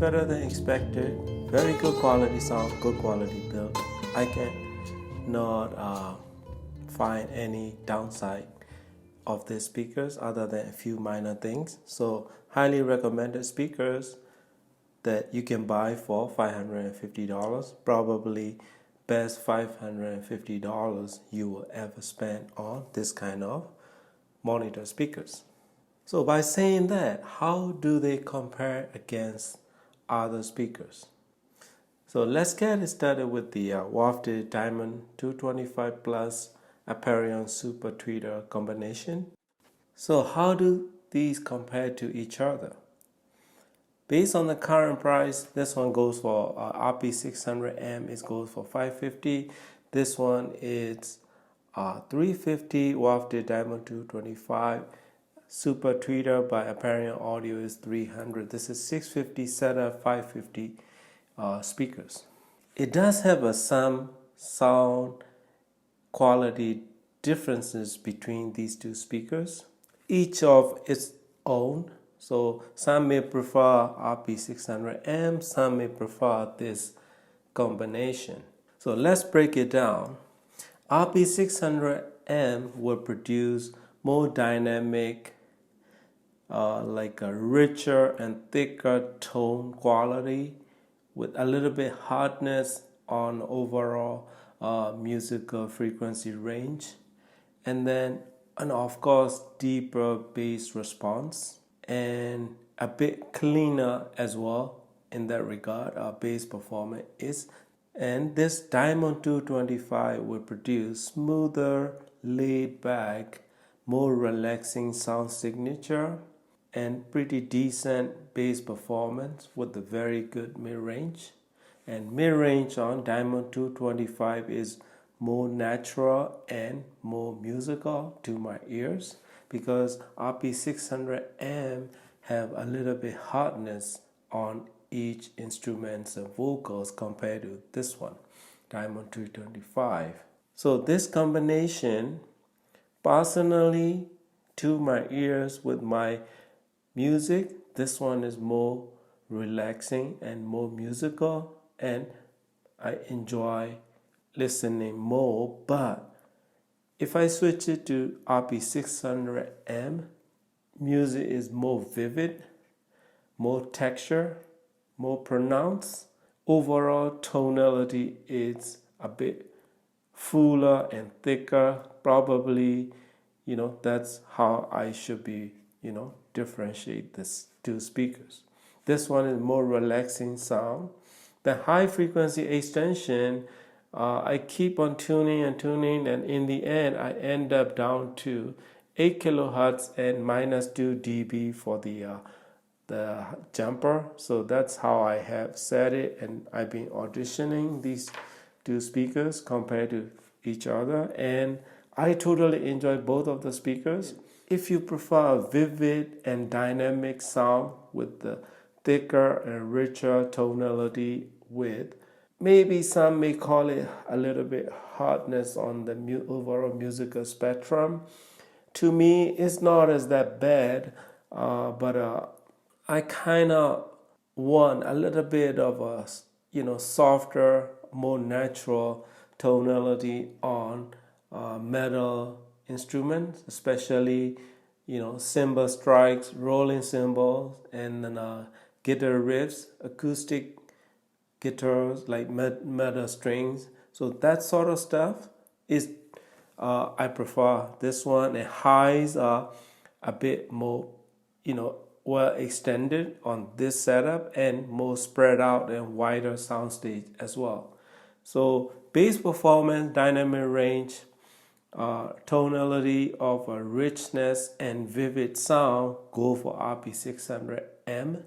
better than expected. Very good quality sound, good quality build. I can not find any downside of these speakers other than a few minor things. So highly recommended speakers that you can buy for $550. Probably best $550 you will ever spend on this kind of monitor speakers. So by saying that, how do they compare against other speakers? So let's get started with the wafted Diamond 225 Plus Aperion Super Tweeter combination. So how do these compare to each other? Based on the current price, this one goes for RP600M. It goes for $550. This one is $350. Wafted Diamond 225 Super Tweeter by Aperion Audio is $300. This is $650 setup, $550 speakers. It does have some sound quality differences between these two speakers, each of its own. So some may prefer RP600M, some may prefer this combination. So let's break it down. RP600M will produce more dynamic, like a richer and thicker tone quality with a little bit hardness on overall musical frequency range, and of course deeper bass response and a bit cleaner as well in that regard. Our bass performance is, and this Diamond 225 will produce smoother, laid back, more relaxing sound signature and pretty decent bass performance with a very good mid-range. And mid-range on Diamond 225 is more natural and more musical to my ears, because RP600M have a little bit hardness on each instruments and vocals compared to this one, Diamond 225. So this combination, personally, to my ears with my music, this one is more relaxing and more musical, and I enjoy listening more. But if I switch it to RP600M, music is more vivid, more texture, more pronounced. Overall tonality is a bit fuller and thicker. Probably, that's how I should be, differentiate these two speakers. This one is more relaxing sound. The high frequency extension, I keep on tuning, and in the end I end up down to 8 kilohertz and minus 2 dB for the jumper. So that's how I have set it, and I've been auditioning these two speakers compared to each other, and I totally enjoy both of the speakers. If you prefer a vivid and dynamic sound with the thicker and richer tonality with, maybe some may call it a little bit hardness on the overall musical spectrum. To me, it's not as that bad, but I kind of want a little bit of a, softer, more natural tonality on metal instruments, especially, cymbal strikes, rolling cymbals, and then guitar riffs, acoustic guitars like metal strings. So that sort of stuff is, I prefer this one. And highs are a bit more, well extended on this setup, and more spread out and wider soundstage as well. So bass performance, dynamic range, tonality of a richness and vivid sound, go for RP600M.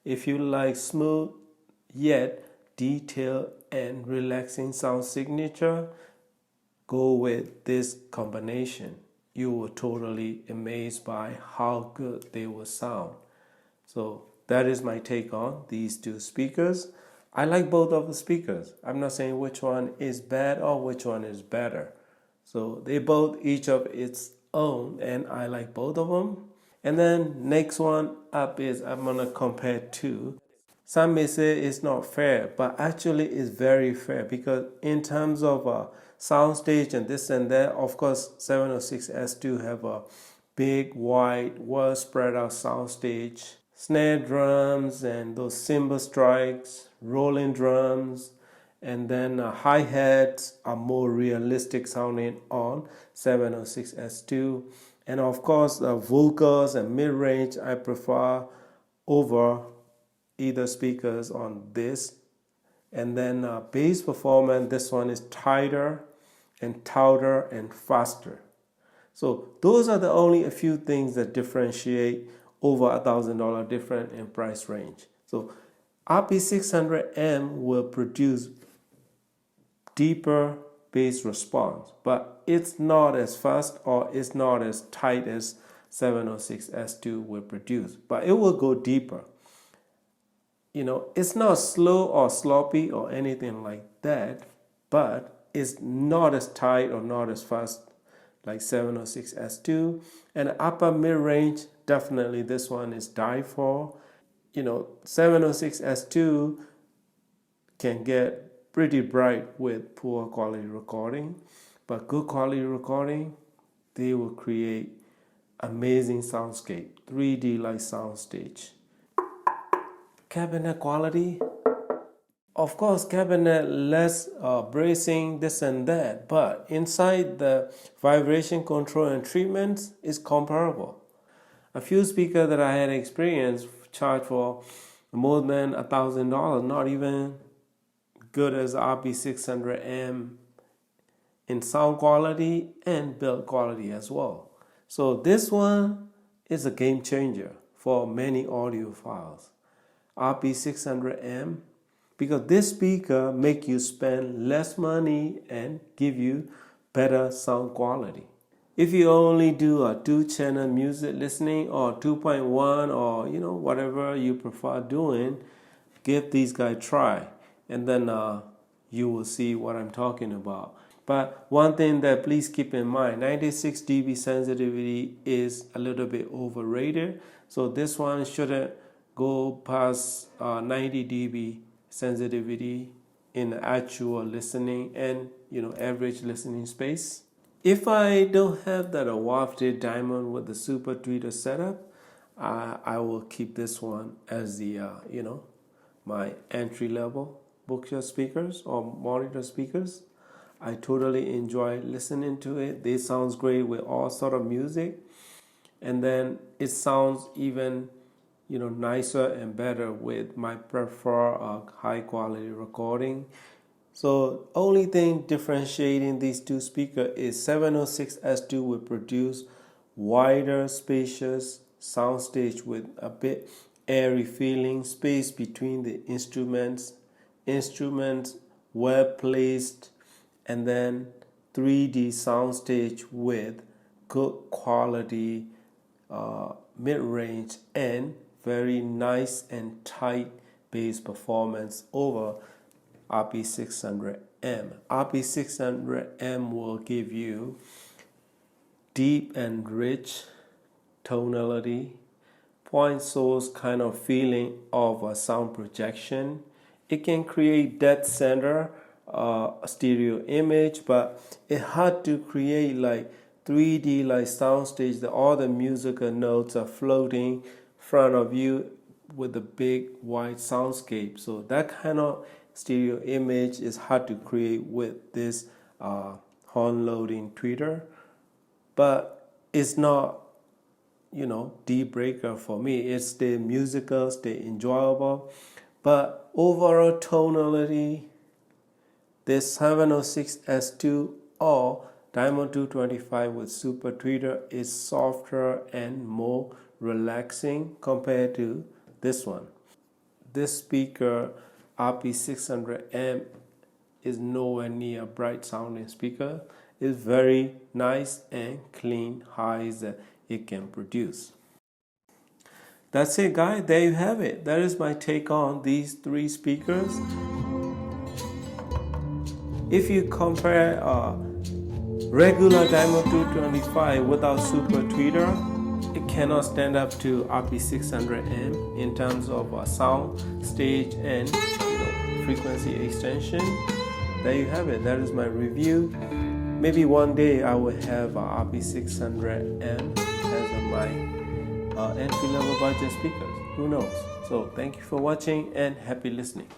If you like smooth yet detailed and relaxing sound signature, go with this combination. You will totally amazed by how good they will sound. So that is my take on these two speakers. I like both of the speakers. I'm not saying which one is bad or which one is better. So they both each of its own, and I like both of them. And then next one up is I'm gonna compare two Some may say it's not fair, but actually it's very fair, because in terms of soundstage and this and that, of course 706S2 have a big, wide, well spread out soundstage, snare drums and those cymbal strikes, rolling drums, and then hi-hats are more realistic sounding on 706S2. And of course vocals and mid-range I prefer over either speakers on this. And then bass performance, this one is tighter and touter and faster. So those are the only a few things that differentiate over $1,000 different in price range. So RP600M will produce deeper bass response, but it's not as fast or it's not as tight as 706S2 will produce, but it will go deeper. You know, it's not slow or sloppy or anything like that, but it's not as tight or not as fast like 706S2. And upper mid-range, definitely this one is die for. You know, 706S2 can get pretty bright with poor quality recording, but good quality recording, they will create amazing soundscape, 3D like soundstage. Cabinet quality, of course, cabinet less bracing, this and that, but inside the vibration control and treatments is comparable. A few speakers that I had experienced charged for more than $1,000, not even good as RP600M in sound quality and build quality as well. So this one is a game changer for many audiophiles. RP600M, because this speaker make you spend less money and give you better sound quality. If you only do a 2-channel music listening or 2.1 or whatever you prefer doing, give these guys a try, and then you will see what I'm talking about. But one thing that please keep in mind, 96 dB sensitivity is a little bit overrated, so this one shouldn't go past 90 dB sensitivity in actual listening and average listening space. If I don't have that wafted diamond with the super tweeter setup, I will keep this one as the my entry level bookshelf speakers or monitor speakers. I totally enjoy listening to it. They sounds great with all sort of music, and then it sounds even nicer and better with my prefer high quality recording. So only thing differentiating these two speakers is 706S2 will produce wider, spacious soundstage with a bit airy feeling, space between the instruments well placed, and then 3D soundstage with good quality mid-range and very nice and tight bass performance over RP600M. RP600M will give you deep and rich tonality, point source kind of feeling of a sound projection. It can create dead center stereo image, but it had to create like 3D like soundstage that all the musical notes are floating front of you with a big wide soundscape. So that kind of stereo image is hard to create with this horn loading tweeter, but it's not deal breaker for me. It's still musical, still enjoyable, but overall tonality, this 706S2 or Diamond 225 with super tweeter is softer and more relaxing compared to this one. This speaker RP600M is nowhere near a bright sounding speaker. It's very nice and clean highs that it can produce. That's it, guys. There you have it. That is my take on these three speakers. If you compare regular Diamond 225 without super tweeter it cannot stand up to RP600M in terms of sound, stage, and frequency extension. There you have it. That is my review. Maybe one day I will have a RP600M as my entry-level budget speakers. Who knows? So thank you for watching and happy listening.